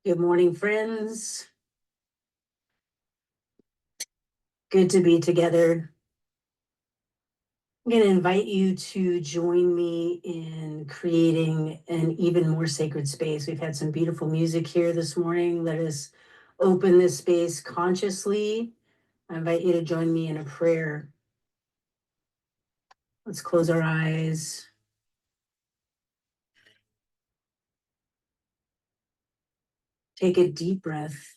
Good morning, friends. Good to be together. I'm going to invite you to join me in creating an even more sacred space. We've had some beautiful music here this morning. Let us open this space consciously. I invite you to join me in a prayer. Let's close our eyes. Take a deep breath.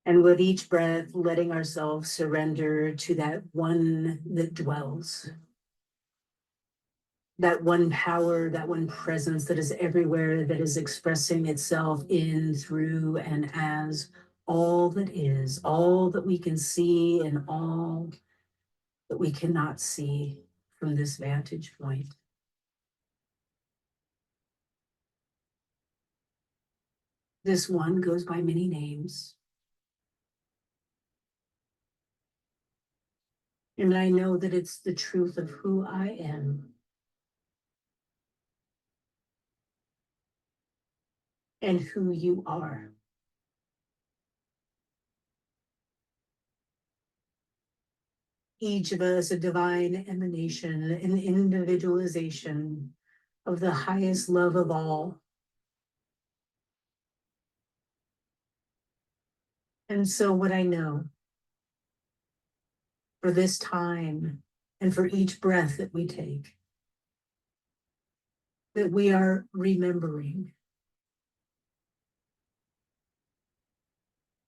And with each breath, letting ourselves surrender to that one that dwells, that one power, that one presence that is everywhere, that is expressing itself in, through, and as all that is, all that we can see, and all that we cannot see from this vantage point. This one goes by many names. And I know that it's the truth of who I am and who you are. Each of us a divine emanation, an individualization of the highest love of all. And so what I know for this time and for each breath that we take, that we are remembering.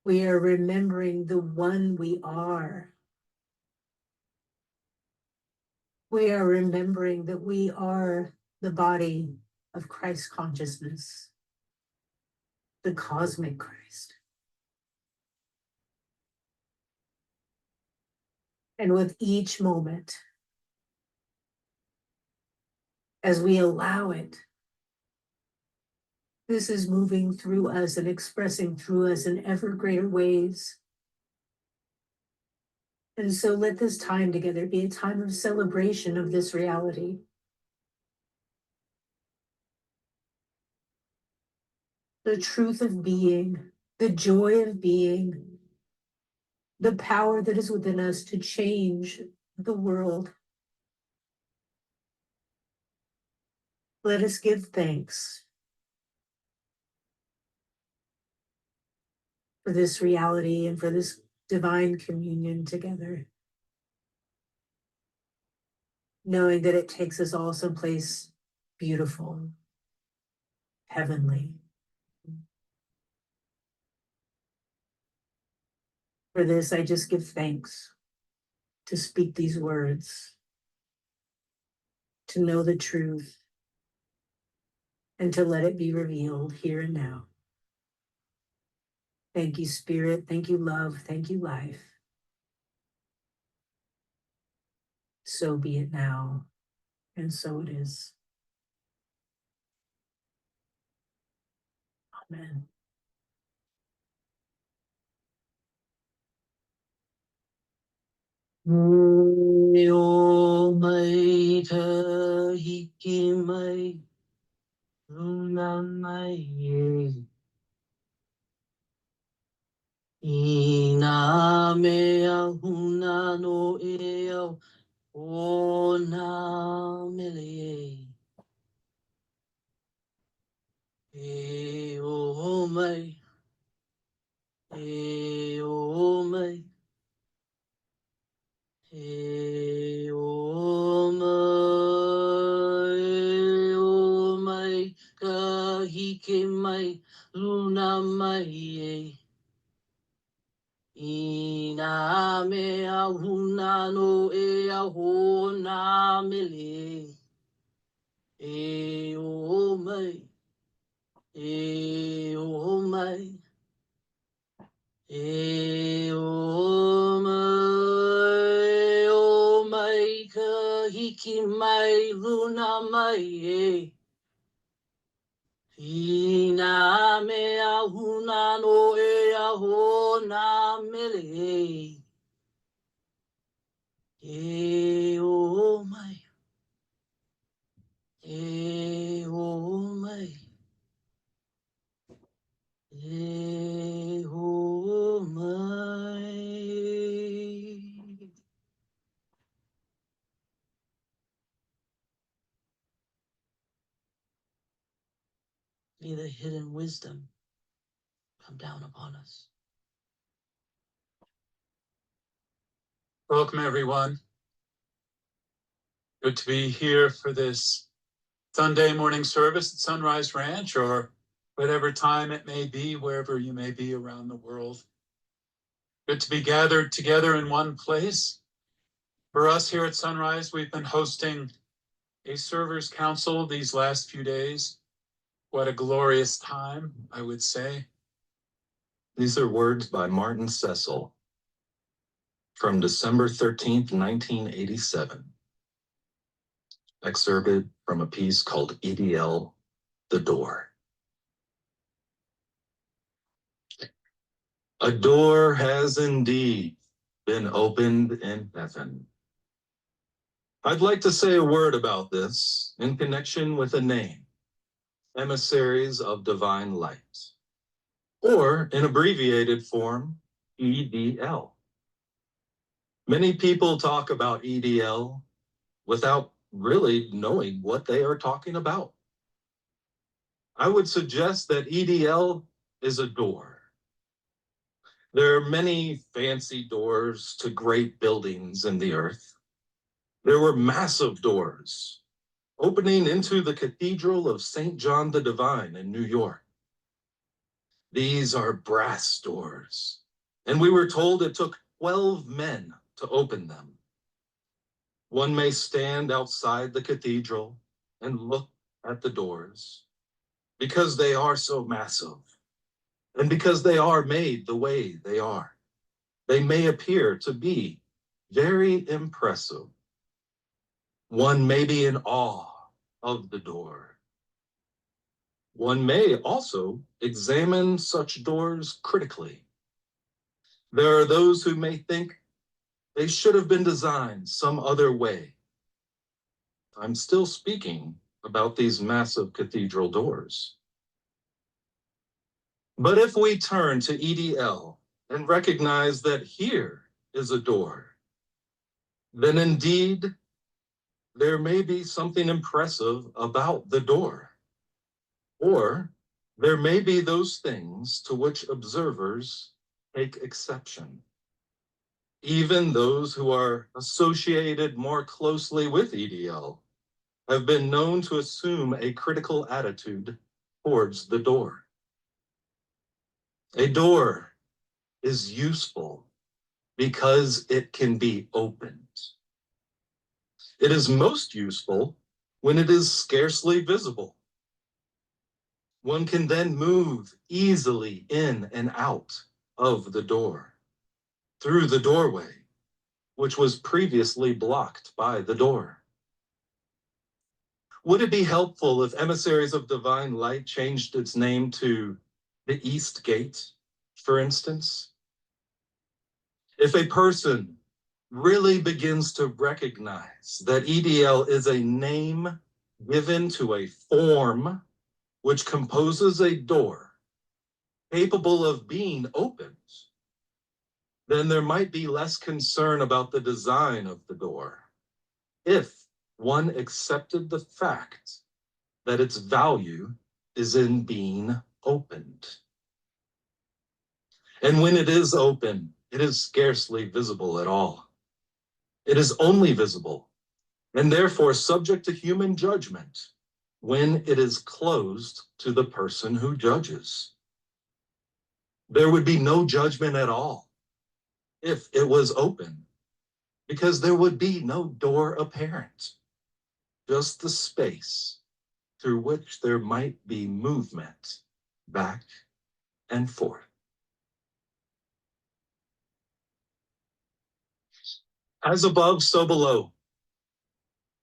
We are remembering the one we are. We are remembering that we are the body of Christ consciousness, the cosmic Christ. And with each moment, as we allow it, this is moving through us and expressing through us in ever greater ways. And so let this time together be a time of celebration of this reality. The truth of being, the joy of being, the power that is within us to change the world. Let us give thanks for this reality and for this divine communion together, knowing that it takes us all someplace beautiful, heavenly. For this, I just give thanks to speak these words, to know the truth, and to let it be revealed here and now. Thank you, Spirit. Thank you, love. Thank you, life. So be it now, and so it is. Amen. Yo mai ka hiki mai luna mai e ina mea huna no e au o na mele e o mai e o mai e o mai ka hiki mai luna mai e ina mea huna no e a hona mele e o mai e o mai e o mai ka hiki mai luna mai e ina mea huna no e a hona mele E o mai. E o mai. E o mai. May the hidden wisdom come down upon us. Welcome, everyone. Good to be here for this Sunday morning service at Sunrise Ranch, or whatever time it may be, wherever you may be around the world. Good to be gathered together in one place. For us here at Sunrise, we've been hosting a servers council these last few days. What a glorious time, I would say. These are words by Martin Sece from December 13th, 1987. Excerpted from a piece called EDL, The Door. A door has indeed been opened in heaven. I'd like to say a word about this in connection with a name, Emissaries of Divine Light, or in abbreviated form, EDL. Many people talk about EDL without really knowing what they are talking about. I would suggest that EDL is a door. There are many fancy doors to great buildings in the earth. There were massive doors opening into the Cathedral of St. John the Divine in New York. These are brass doors, and we were told it took 12 men to open them. One may stand outside the cathedral and look at the doors because they are so massive and because they are made the way they are. They may appear to be very impressive. One may be in awe of the door. One may also examine such doors critically. There are those who may think they should have been designed some other way. I'm still speaking about these massive cathedral doors. But if we turn to EDL and recognize that here is a door, then indeed there may be something impressive about the door. Or there may be those things to which observers take exception. Even those who are associated more closely with EDL have been known to assume a critical attitude towards the door. A door is useful because it can be opened. It is most useful when it is scarcely visible. One can then move easily in and out of the door, through the doorway, which was previously blocked by the door. Would it be helpful if Emissaries of Divine Light changed its name to the East Gate, for instance? If a person really begins to recognize that EDL is a name given to a form which composes a door capable of being opened, then there might be less concern about the design of the door if one accepted the fact that its value is in being opened. And when it is open, it is scarcely visible at all. It is only visible, and therefore subject to human judgment, when it is closed to the person who judges. There would be no judgment at all if it was open, because there would be no door apparent, just the space through which there might be movement back and forth. As above, so below.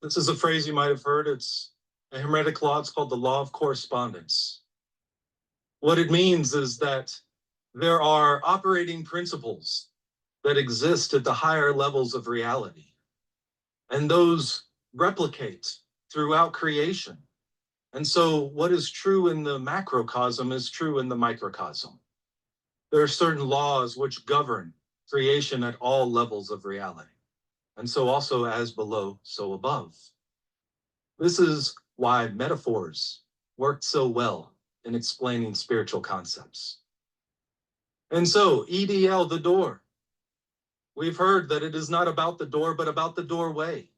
This is a phrase you might have heard. It's a Hermetic law. It's called the law of correspondence. What it means is that there are operating principles that exist at the higher levels of reality. and those replicate throughout creation. And so what is true in the macrocosm is true in the microcosm. There are certain laws which govern creation at all levels of reality. And so also as below, so above. This is why metaphors work so well in explaining spiritual concepts. And so EDL, the door. We've heard that it is not about the door, but about the doorway,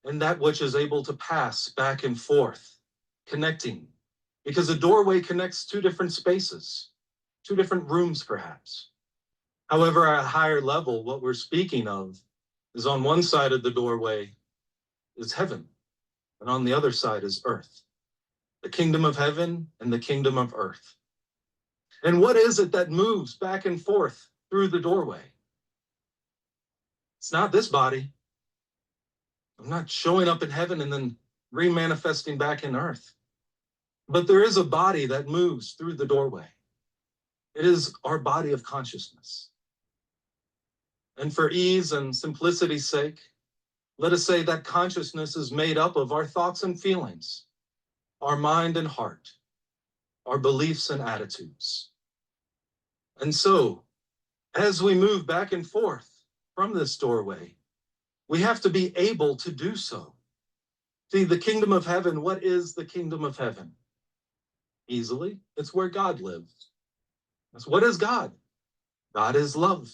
and that which is able to pass back and forth, connecting, because a doorway connects two different spaces, two different rooms perhaps. However, at a higher level, what we're speaking of is on one side of the doorway is heaven, and on the other side is earth, the kingdom of heaven and the kingdom of earth. And what is it that moves back and forth through the doorway? It's not this body. I'm not showing up in heaven and then remanifesting back in earth. But there is a body that moves through the doorway. It is our body of consciousness. And for ease and simplicity's sake, let us say that consciousness is made up of our thoughts and feelings, our mind and heart, our beliefs and attitudes. And so, as we move back and forth from this doorway, we have to be able to do so. See, the kingdom of heaven, what is the kingdom of heaven? Easily, it's where God lives. That's what is God? God is love.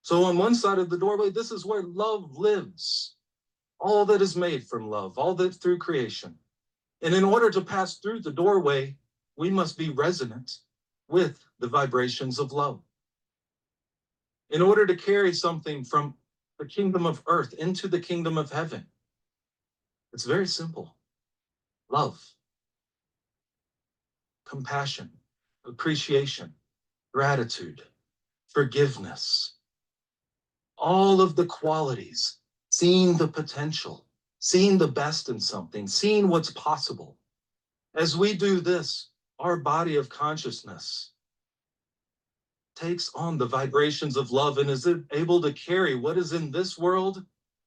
So on one side of the doorway, this is where love lives. All that is made from love, all that through creation. And in order to pass through the doorway, we must be resonant with the vibrations of love. In order to carry something from the kingdom of earth into the kingdom of heaven, it's very simple. Love, compassion, appreciation, gratitude, forgiveness, all of the qualities, seeing the potential, seeing the best in something, seeing what's possible. As we do this, our body of consciousness takes on the vibrations of love and is able to carry what is in this world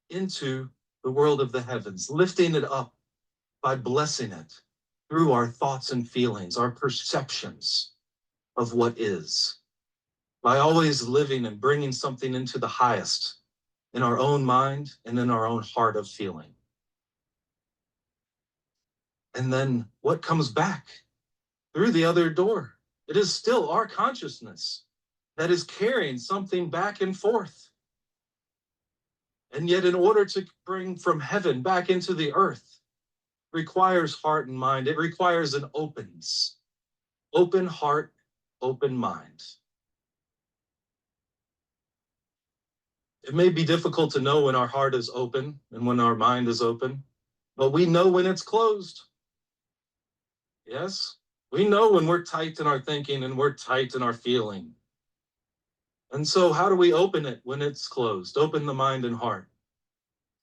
into the world of the heavens, lifting it up by blessing it through our thoughts and feelings, our perceptions of what is, by always living and bringing something into the highest in our own mind and in our own heart of feeling. And then what comes back through the other door? It is still our consciousness that is carrying something back and forth. And yet, in order to bring from heaven back into the earth, requires heart and mind. It requires an openness, open heart, open mind. It may be difficult to know when our heart is open and when our mind is open, but we know when it's closed. Yes, we know when we're tight in our thinking and we're tight in our feeling. And so how do we open it when it's closed? Open the mind and heart.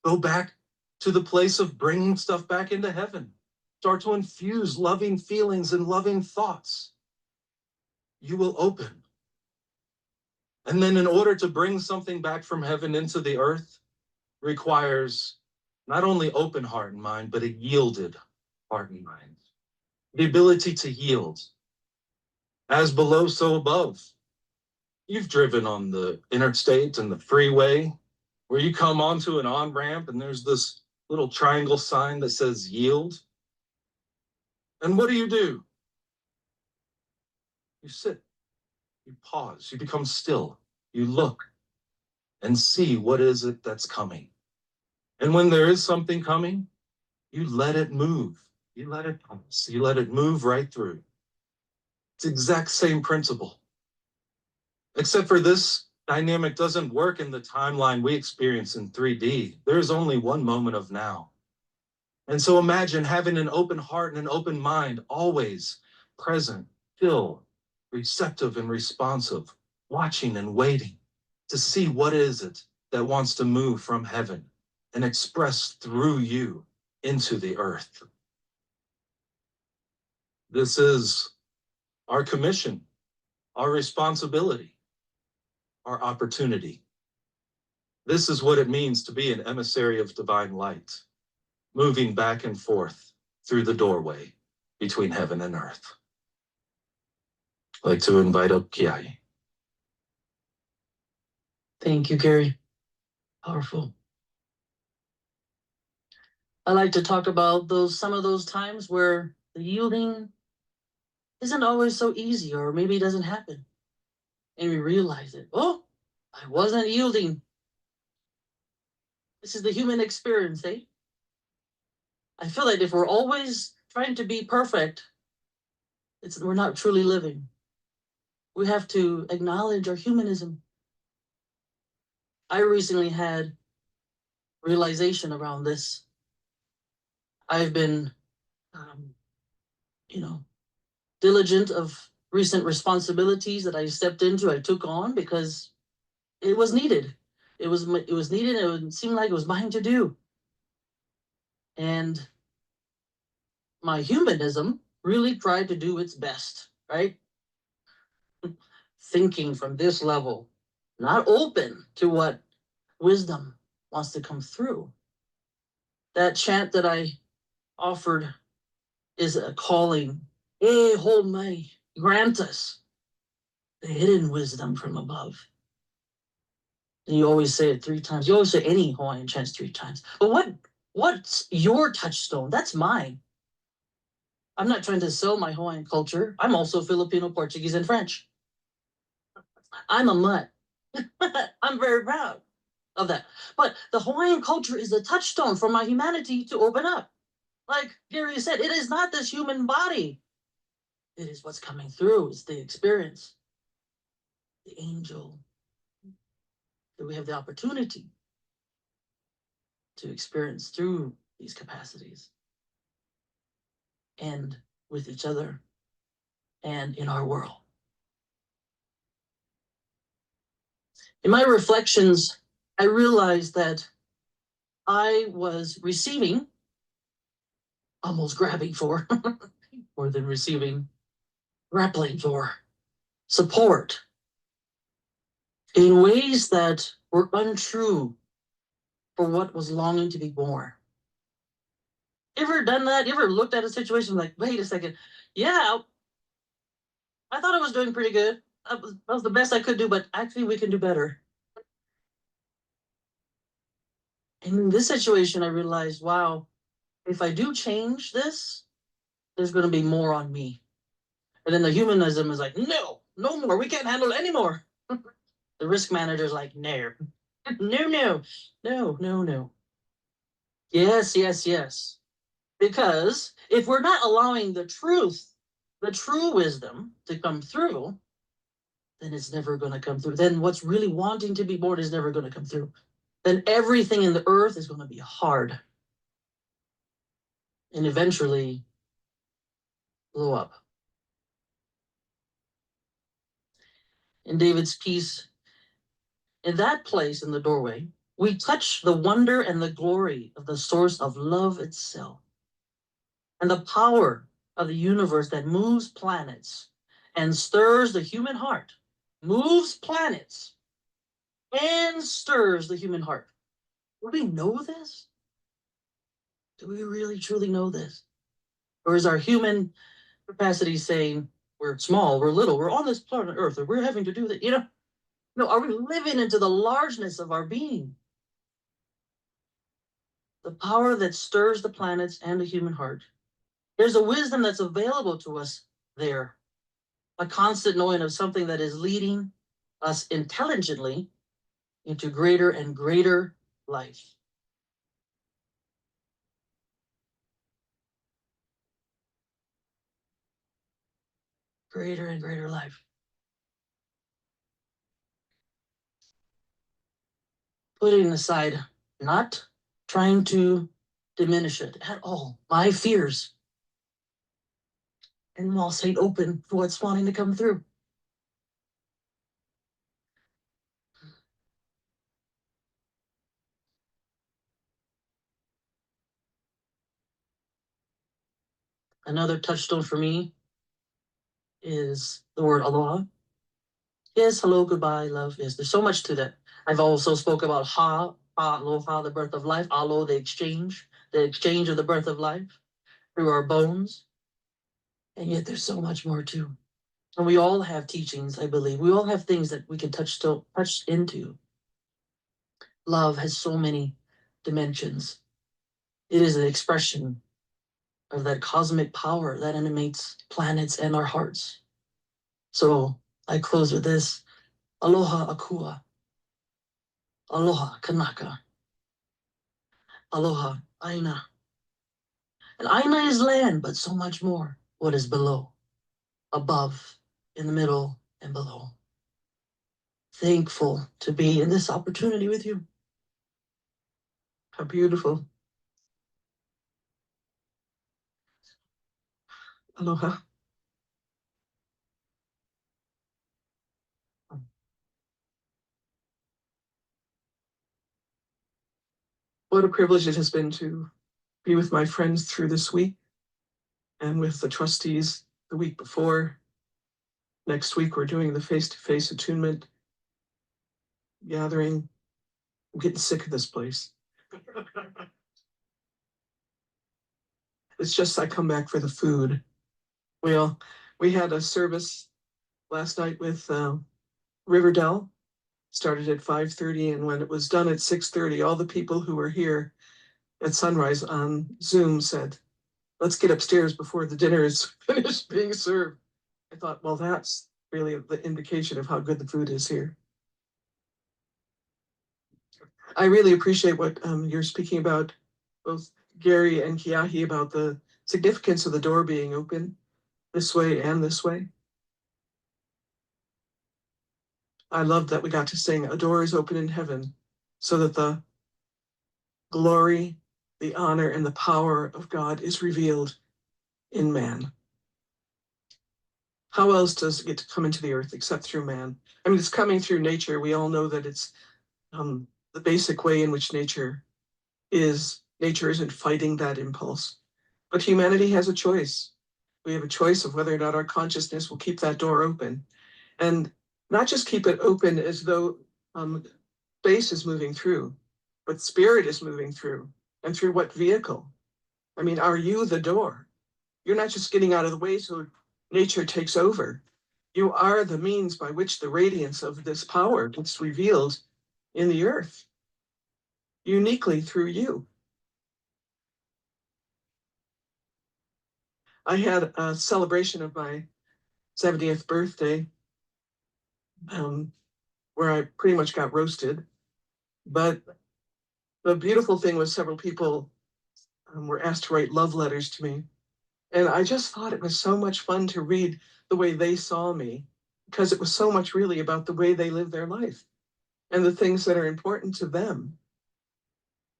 Go back to the place of bringing stuff back into heaven. Start to infuse loving feelings and loving thoughts. You will open. And then in order to bring something back from heaven into the earth requires not only open heart and mind, but a yielded heart and mind. The ability to yield. As below, so above. You've driven on the interstate and the freeway where you come onto an on-ramp and there's this little triangle sign that says yield. And what do? You sit, you pause, you become still, you look and see what is it that's coming. And when there is something coming, you let it move. You let it pass. You let it move right through. It's the exact same principle. Except for this dynamic doesn't work in the timeline we experience in 3D. There's only one moment of now. And so imagine having an open heart and an open mind, always present, still, receptive and responsive, watching and waiting to see what is it that wants to move from heaven and express through you into the earth. This is our commission, our responsibility, our opportunity. This is what it means to be an emissary of divine light, moving back and forth through the doorway between heaven and earth. I'd like to invite up Keahi. Thank you, Gary. Powerful. I like to talk about some of those times where the yielding isn't always so easy, or maybe it doesn't happen. And we realize it. Oh, I wasn't yielding. This is the human experience, eh? I feel like if we're always trying to be perfect, we're not truly living. We have to acknowledge our humanism. I recently had realization around this. I've been, diligent of recent responsibilities that I stepped into, I took on because it was needed. It was needed. It seemed like it was mine to do. And my humanism really tried to do its best, right? Thinking from this level, not open to what wisdom wants to come through. That chant that I offered is a calling. Hey, hold my, grant us the hidden wisdom from above. And you always say it 3 times. You always say any Hawaiian chants 3 times. But what's your touchstone? That's mine. I'm not trying to sell my Hawaiian culture. I'm also Filipino, Portuguese, and French. I'm a mutt. I'm very proud of that. But the Hawaiian culture is a touchstone for my humanity to open up. Like Gary said, it is not this human body. It is what's coming through. It's the experience, the angel, that we have the opportunity to experience through these capacities and with each other and in our world. In my reflections, I realized that I was receiving, almost grabbing for, more than receiving, grappling for support in ways that were untrue for what was longing to be born. Ever done that? You ever looked at a situation like, wait a second, yeah, I thought I was doing pretty good. That was the best I could do, but actually we can do better. And in this situation, I realized, wow, if I do change this, there's going to be more on me. And then the humanism is like, no more. We can't handle it anymore. The risk manager's like, no. No. Yes. Because if we're not allowing the truth, the true wisdom to come through, then it's never going to come through. Then what's really wanting to be born is never going to come through. Then everything in the earth is going to be hard. And eventually blow up. In David's piece, in that place in the doorway, we touch the wonder and the glory of the source of love itself and the power of the universe that moves planets and stirs the human heart, moves planets and stirs the human heart. Do we know this? Do we really truly know this? Or is our human capacity saying we're small, we're little, we're on this planet Earth, or we're having to do that, No, are we living into the largeness of our being? The power that stirs the planets and the human heart. There's a wisdom that's available to us there. A constant knowing of something that is leading us intelligently into greater and greater life. Greater and greater life. Putting aside, not trying to diminish it at all. My fears. And while staying open for what's wanting to come through. Another touchstone for me is the word aloha. Yes, hello, goodbye, love. Yes, there's so much to that. I've also spoke about aloha, the birth of life, alo, the exchange of the birth of life through our bones. And yet there's so much more too. And we all have teachings, I believe. We all have things that we can touch into. Love has so many dimensions. It is an expression of that cosmic power that animates planets and our hearts. So I close with this. Aloha akua. Aloha kanaka. Aloha aina. And aina is land, but so much more. What is below, above, in the middle, and below. Thankful to be in this opportunity with you. How beautiful. Aloha. What a privilege it has been to be with my friends through this week and with the trustees the week before. Next week, we're doing the face-to-face attunement gathering. I'm getting sick of this place. It's just I come back for the food. We had a service last night with Riverdale. Started at 5:30, and when it was done at 6:30, all the people who were here at sunrise on Zoom said, "Let's get upstairs before the dinner is finished being served." I thought, well, that's really the indication of how good the food is here. I really appreciate what you're speaking about, both Gary and Keahi, about the significance of the door being open this way and this way. I love that we got to sing "A Door is Open in Heaven" so that the glory, the honor, and the power of God is revealed in man. How else does it get to come into the earth except through man? I mean, it's coming through nature. We all know that it's the basic way in which nature isn't fighting that impulse. But humanity has a choice. We have a choice of whether or not our consciousness will keep that door open. And not just keep it open as though space is moving through, but spirit is moving through. And through what vehicle? I mean, are you the door? You're not just getting out of the way so nature takes over. You are the means by which the radiance of this power gets revealed in the earth, uniquely through you. I had a celebration of my 70th birthday where I pretty much got roasted. But the beautiful thing was several people were asked to write love letters to me. And I just thought it was so much fun to read the way they saw me, because it was so much really about the way they live their life and the things that are important to them.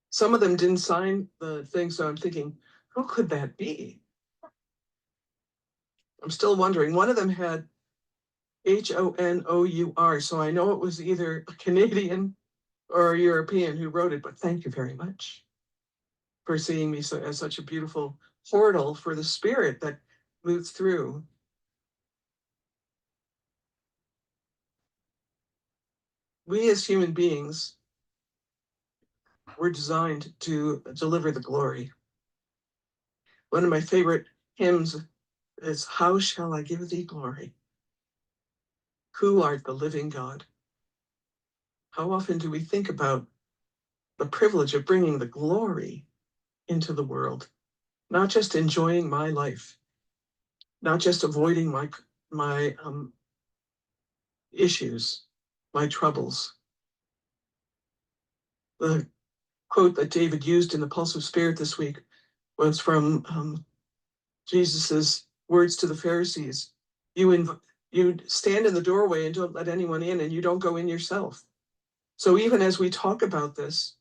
Some of them didn't sign the thing, so I'm thinking, who could that be? I'm still wondering. One of them had Honour, so I know it was either a Canadian or a European who wrote it, but thank you very much for seeing me as such a beautiful portal for the spirit that moves through. We as human beings were designed to deliver the glory. One of my favorite hymns is, "How shall I give thee glory? Who art the living God?" How often do we think about the privilege of bringing the glory into the world, not just enjoying my life, not just avoiding my issues, my troubles. The quote that David used in the Pulse of Spirit this week was from Jesus's words to the Pharisees. You stand in the doorway and don't let anyone in, and you don't go in yourself. So even as we talk about this,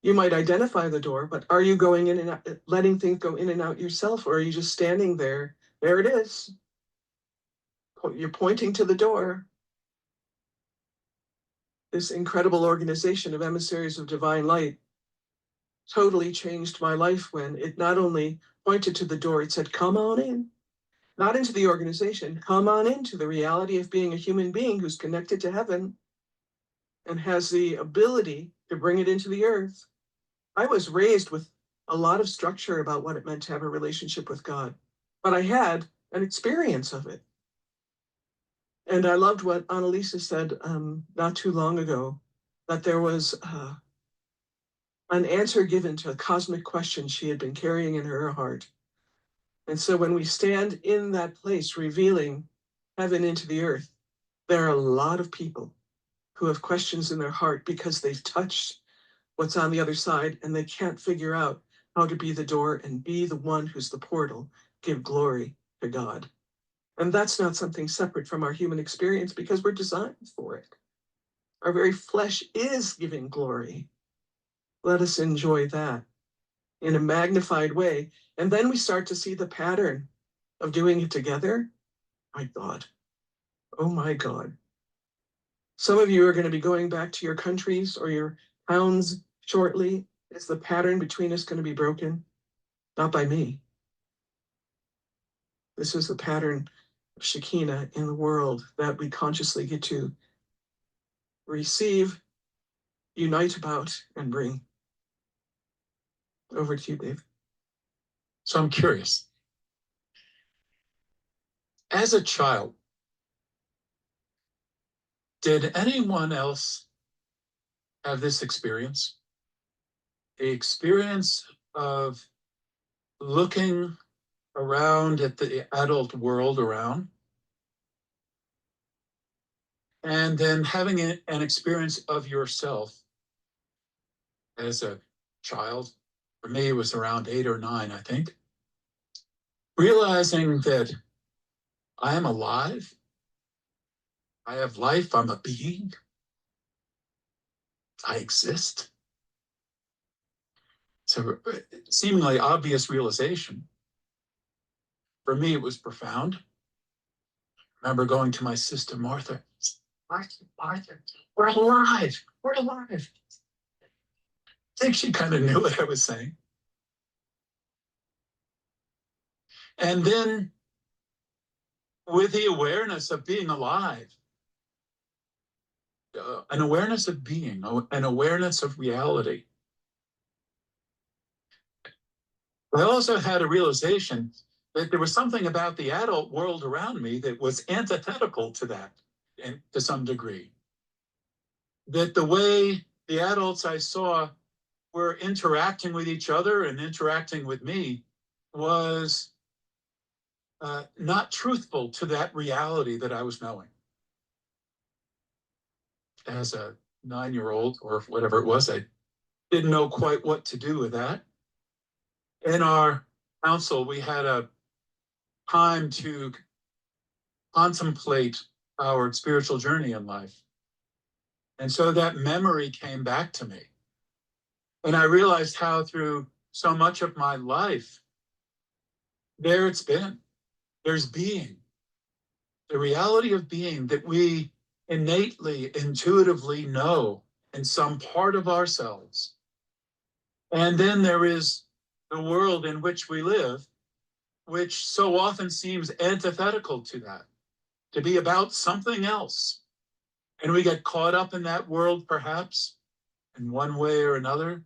you might identify the door, but are you going in and out, letting things go in and out yourself, or are you just standing there? There it is. You're pointing to the door. This incredible organization of emissaries of divine light totally changed my life when it not only pointed to the door, it said, "Come on in." Not into the organization, come on into the reality of being a human being who's connected to heaven. and has the ability to bring it into the earth. I was raised with a lot of structure about what it meant to have a relationship with God, but I had an experience of it. And I loved what Annalisa said not too long ago, that there was an answer given to a cosmic question she had been carrying in her heart. And so when we stand in that place, revealing heaven into the earth, there are a lot of people who have questions in their heart because they've touched what's on the other side and they can't figure out how to be the door and be the one who's the portal, give glory to God. And that's not something separate from our human experience because we're designed for it. Our very flesh is giving glory. Let us enjoy that in a magnified way. And then we start to see the pattern of doing it together. My God. Oh my God. Some of you are going to be going back to your countries or your towns shortly. Is the pattern between us going to be broken? Not by me. This is the pattern of Shekinah in the world that we consciously get to receive, unite about, and bring. Over to you, Dave. So I'm curious. As a child, did anyone else have this experience? The experience of looking around at the adult world around and then having an experience of yourself as a child. For me, it was around 8 or 9, I think. Realizing that I am alive, I have life, I'm a being, I exist. It's a seemingly obvious realization. For me, it was profound. I remember going to my sister, Martha. Martha, we're alive, we're alive. I think she kind of knew what I was saying. And then with the awareness of being alive, an awareness of being, an awareness of reality. I also had a realization that there was something about the adult world around me that was antithetical to that, and to some degree. That the way the adults I saw were interacting with each other and interacting with me was not truthful to that reality that I was knowing. As a 9-year-old or whatever it was, I didn't know quite what to do with that. In our council, we had a time to contemplate our spiritual journey in life. And so that memory came back to me. And I realized how through so much of my life, there it's been. There's being. The reality of being that we innately, intuitively know in some part of ourselves. And then there is the world in which we live, which so often seems antithetical to that, to be about something else. And we get caught up in that world, perhaps, in one way or another.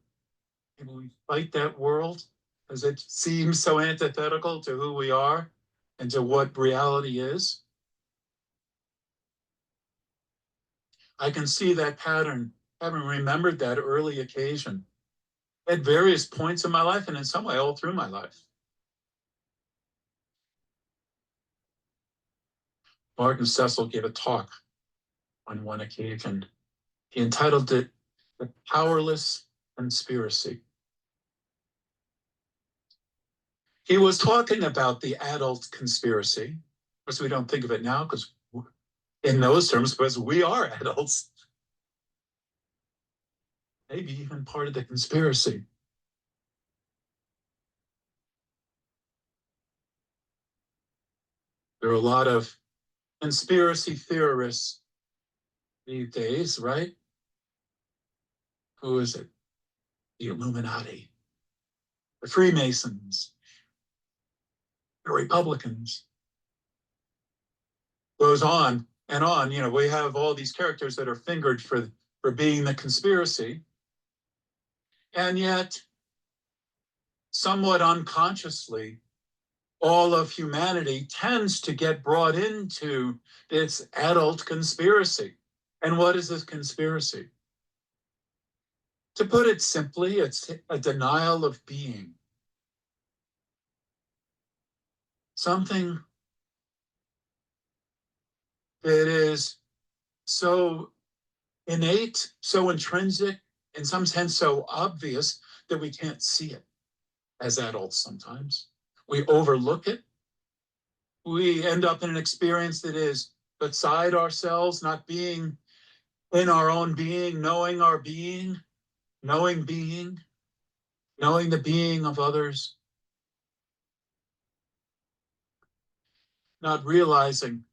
And we fight that world as it seems so antithetical to who we are and to what reality is. I can see that pattern, having remembered that early occasion at various points in my life, and in some way all through my life. Martin Cecil gave a talk on one occasion. He entitled it The Powerless Conspiracy. He was talking about the adult conspiracy. Of course, we don't think of it now because in those terms, because we are adults. Maybe even part of the conspiracy. There are a lot of conspiracy theorists these days, right? Who is it? The Illuminati, the Freemasons, the Republicans. Goes on and on. You know, we have all these characters that are fingered for for being the conspiracy. And yet, somewhat unconsciously, all of humanity tends to get brought into this adult conspiracy. And what is this conspiracy? To put it simply, it's a denial of being. Something that is so innate, so intrinsic, in some sense so obvious that we can't see it as adults sometimes. We overlook it. We end up in an experience that is beside ourselves, not being in our own being, knowing our being, knowing the being of others, not realizing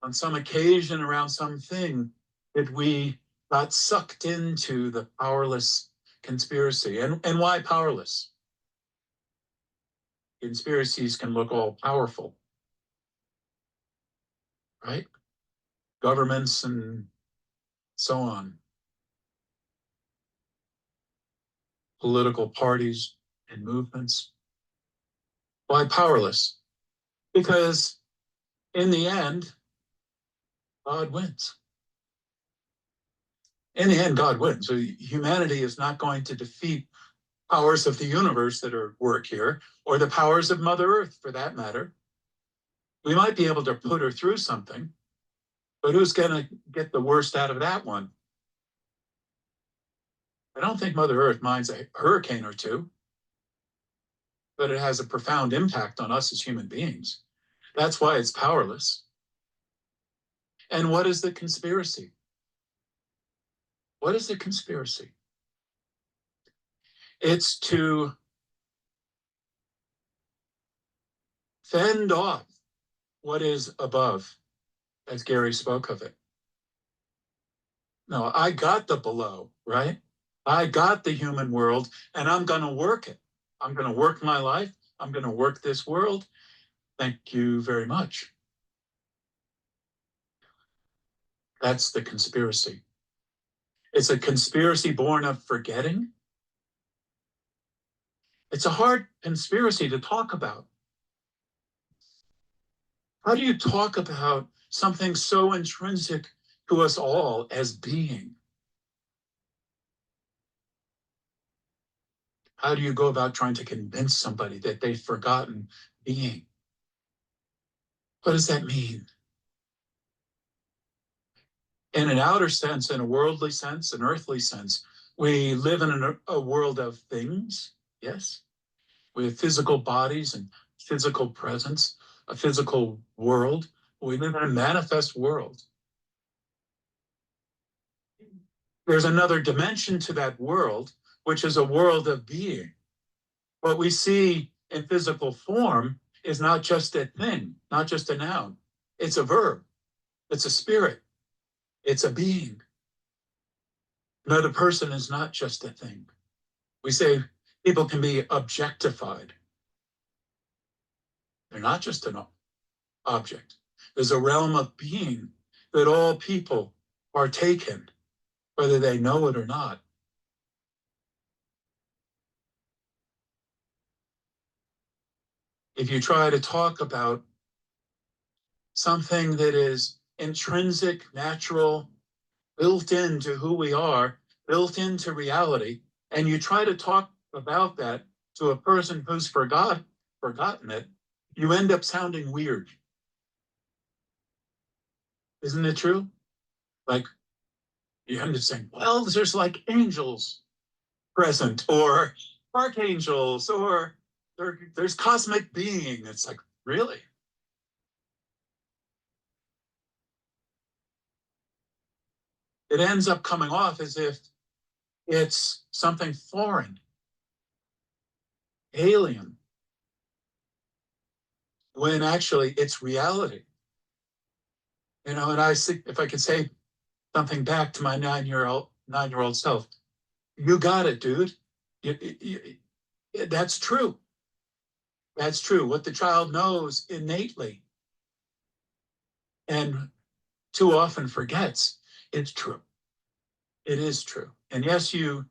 on some occasion around something that we got sucked into the powerless conspiracy. And why powerless? Conspiracies can look all powerful, right? Governments and so on. Political parties and movements. Why powerless? Because in the end, God wins. In the end, God wins. So humanity is not going to defeat powers of the universe that are at work here, or the powers of Mother Earth, for that matter. We might be able to put her through something, but who's going to get the worst out of that one? I don't think Mother Earth minds a hurricane or two, but it has a profound impact on us as human beings. That's why it's powerless. And what is the conspiracy? What is the conspiracy? It's to fend off what is above, as Gary spoke of it. No, I got the below, right? I got the human world, and I'm going to work it. I'm going to work my life. I'm going to work this world. Thank you very much. That's the conspiracy. It's a conspiracy born of forgetting. It's a hard conspiracy to talk about. How do you talk about something so intrinsic to us all as being? How do you go about trying to convince somebody that they've forgotten being? What does that mean? In an outer sense, in a worldly sense, an earthly sense, we live in a world of things, yes, with physical bodies and physical presence, a physical world. We live in a manifest world. There's another dimension to that world, which is a world of being. What we see in physical form is not just a thing, not just a noun. It's a verb. It's a spirit. It's a being. Another person is not just a thing. We say people can be objectified. They're not just an object. There's a realm of being that all people partake in, whether they know it or not. If you try to talk about something that is intrinsic, natural, built into who we are, built into reality, and you try to talk about that to a person who's forgotten it, you end up sounding weird. Isn't it true? Like, you end up saying, well, there's like angels present, or archangels, or there's cosmic being. It's like, really? It ends up coming off as if it's something foreign, alien, when actually it's reality. And I think if I could say something back to my nine-year-old self, you got it, dude. That's true. That's true. What the child knows innately and too often forgets It's true. It is true. And yes, you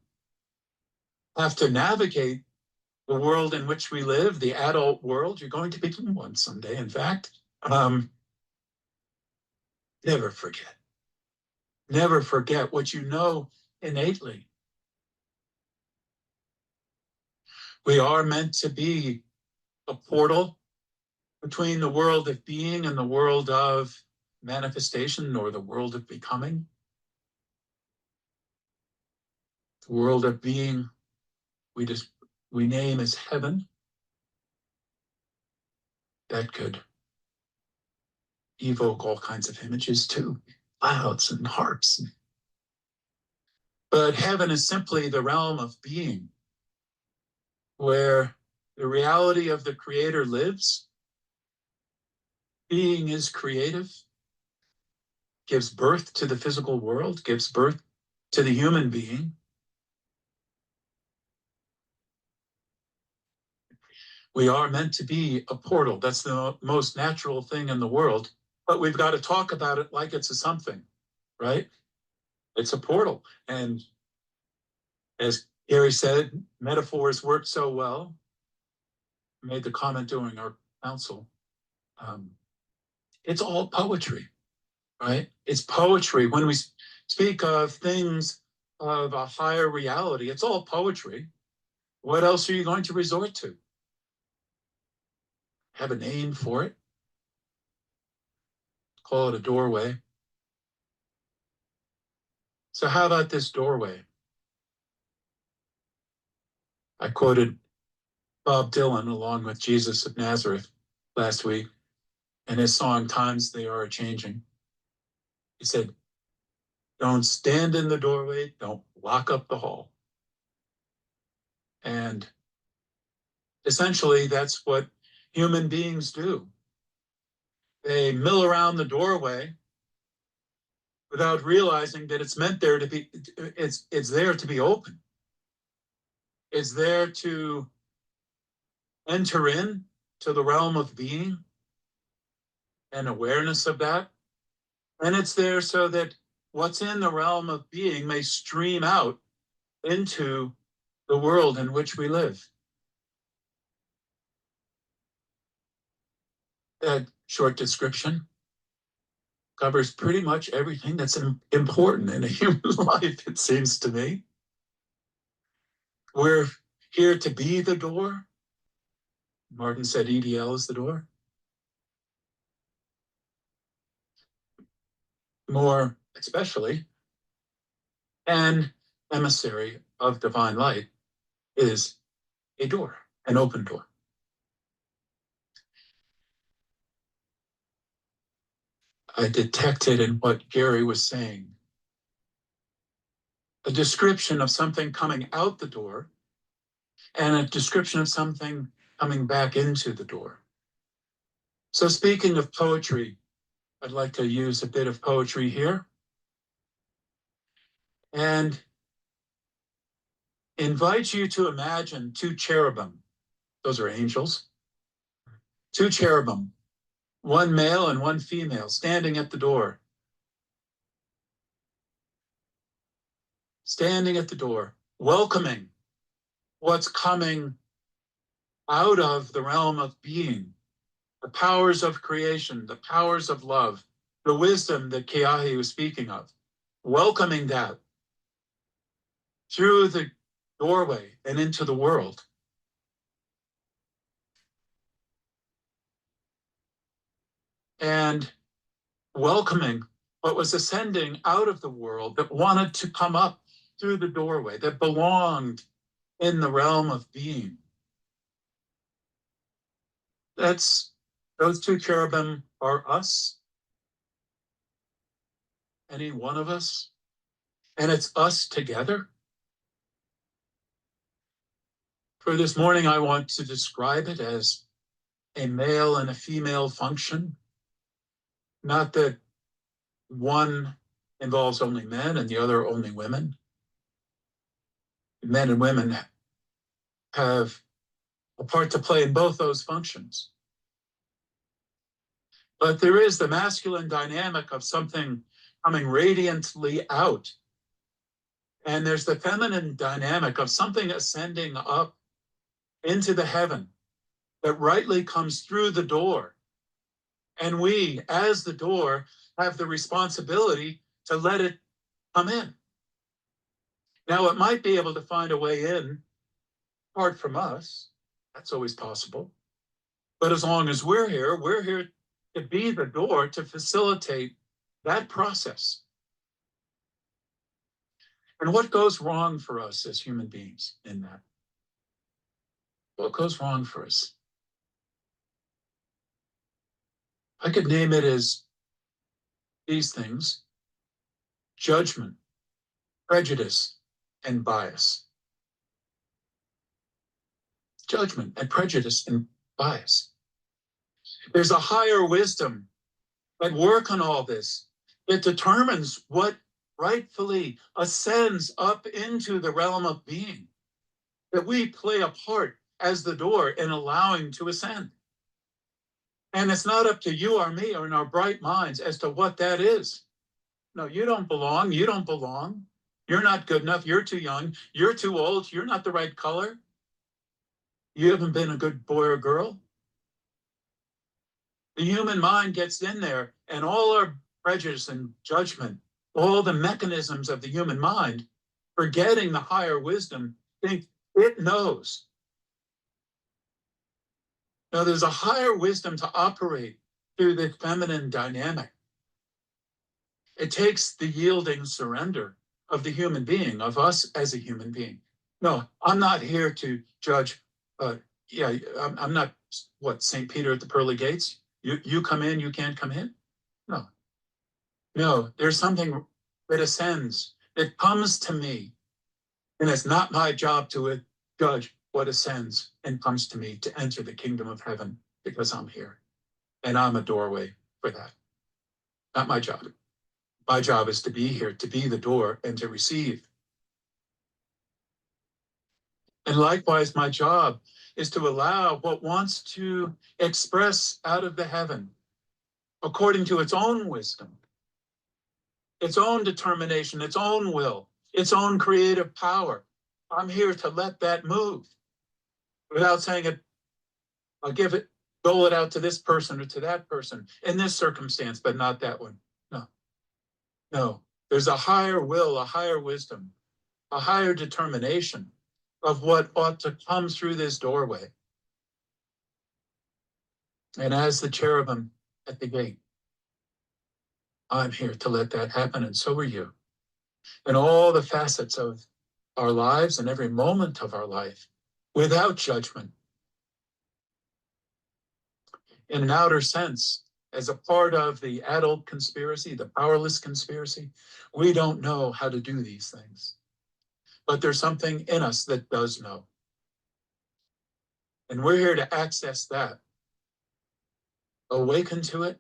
have to navigate the world in which we live, the adult world. You're going to become one someday, in fact. Never forget. Never forget what you know innately. We are meant to be a portal between the world of being and the world of manifestation, or the world of becoming. The world of being, we name as heaven. That could evoke all kinds of images too, clouds and harps. But heaven is simply the realm of being, where the reality of the Creator lives. Being is creative, gives birth to the physical world, gives birth to the human being. We are meant to be a portal. That's the most natural thing in the world, but we've got to talk about it like it's a something, right? It's a portal. And as Gary said, metaphors work so well. I made the comment during our council. It's all poetry, right? It's poetry. When we speak of things of a higher reality, it's all poetry. What else are you going to resort to? Have a name for it? Call it a doorway. So how about this doorway? I quoted Bob Dylan along with Jesus of Nazareth last week, and his song, Times They Are Changing. He said, don't stand in the doorway, don't lock up the hall. And essentially, that's what human beings do. They mill around the doorway without realizing that it's meant there to be, it's there to be open. It's there to enter in to the realm of being and awareness of that. And it's there so that what's in the realm of being may stream out into the world in which we live. That short description covers pretty much everything that's important in a human life, it seems to me. We're here to be the door. Martin said EDL is the door. More especially, an emissary of divine light is a door, an open door. I detected in what Gary was saying a description of something coming out the door and a description of something coming back into the door. So speaking of poetry, I'd like to use a bit of poetry here and invite you to imagine two cherubim. Those are angels. Two cherubim, one male and one female, standing at the door. Standing at the door, welcoming what's coming out of the realm of being, the powers of creation, the powers of love, the wisdom that Keahi was speaking of, welcoming that through the doorway and into the world. And welcoming what was ascending out of the world that wanted to come up through the doorway, that belonged in the realm of being. Those two cherubim are us, any one of us, and it's us together. For this morning, I want to describe it as a male and a female function. Not that one involves only men and the other only women. Men and women have a part to play in both those functions. But there is the masculine dynamic of something coming radiantly out. And there's the feminine dynamic of something ascending up into the heaven that rightly comes through the door. And we, as the door, have the responsibility to let it come in. Now, it might be able to find a way in apart from us. That's always possible. But as long as we're here to be the door to facilitate that process. And what goes wrong for us as human beings in that? What goes wrong for us? I could name it as these things: judgment, prejudice, and bias. Judgment and prejudice and bias. There's a higher wisdom at work on all this. It determines what rightfully ascends up into the realm of being, that we play a part as the door in allowing to ascend. And it's not up to you or me or in our bright minds as to what that is. No, you don't belong. You don't belong. You're not good enough. You're too young. You're too old. You're not the right color. You haven't been a good boy or girl. The human mind gets in there, and all our prejudice and judgment, all the mechanisms of the human mind, forgetting the higher wisdom, think it knows. Now, there's a higher wisdom to operate through the feminine dynamic. It takes the yielding surrender of the human being, of us as a human being. No, I'm not here to judge. I'm not, St. Peter at the pearly gates? You come in, you can't come in? No, there's something that ascends, that comes to me. And it's not my job to judge what ascends and comes to me to enter the kingdom of heaven, because I'm here. And I'm a doorway for that. Not my job. My job is to be here, to be the door, and to receive. And likewise, my job is to allow what wants to express out of the heaven, according to its own wisdom, its own determination, its own will, its own creative power. I'm here to let that move without saying it, I'll dole it out to this person or to that person in this circumstance, but not that one. No, there's a higher will, a higher wisdom, a higher determination of what ought to come through this doorway. And as the cherubim at the gate, I'm here to let that happen, and so are you. And all the facets of our lives and every moment of our life, without judgment. In an outer sense, as a part of the adult conspiracy, the powerless conspiracy, we don't know how to do these things. But there's something in us that does know. And we're here to access that, awaken to it,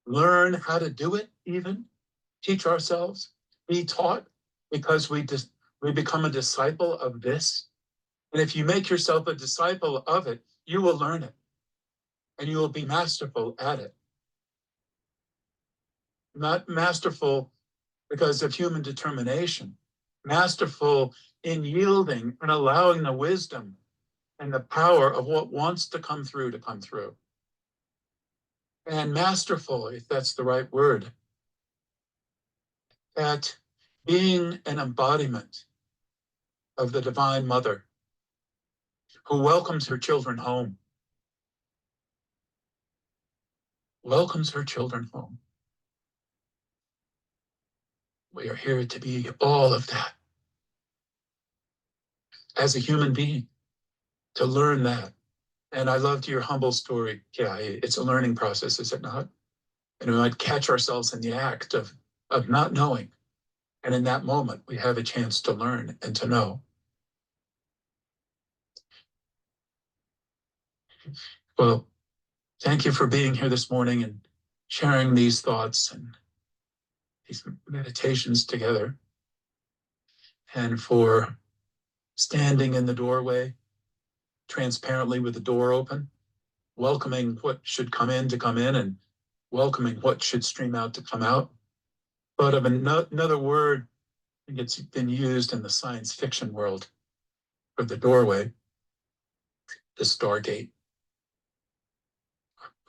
learn how to do it even, teach ourselves, be taught, because we become a disciple of this. And if you make yourself a disciple of it, you will learn it. And you will be masterful at it. Not masterful because of human determination, masterful in yielding and allowing the wisdom and the power of what wants to come through. And masterful, if that's the right word, at being an embodiment of the Divine Mother who welcomes her children home. Welcomes her children home. We are here to be all of that as a human being, to learn that. And I loved your humble story, Keahi. It's a learning process, is it not? And we might catch ourselves in the act of not knowing. And in that moment, we have a chance to learn and to know. Well, thank you for being here this morning and sharing these thoughts and these meditations together, and for standing in the doorway transparently with the door open, welcoming what should come in to come in, and welcoming what should stream out to come out. thought of another word. I think it's been used in the science fiction world for the doorway, the Stargate.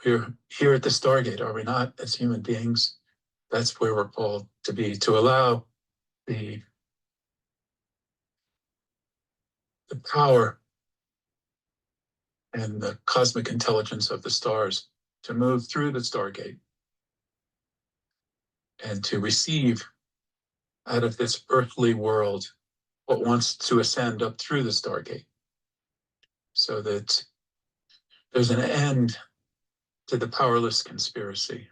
We're here at the Stargate, are we not, as human beings? That's where we're called to be, to allow the power and the cosmic intelligence of the stars to move through the Stargate and to receive out of this earthly world what wants to ascend up through the Stargate, so that there's an end to the powerless conspiracy.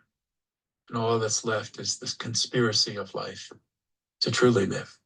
And all that's left is this conspiracy of life to truly live.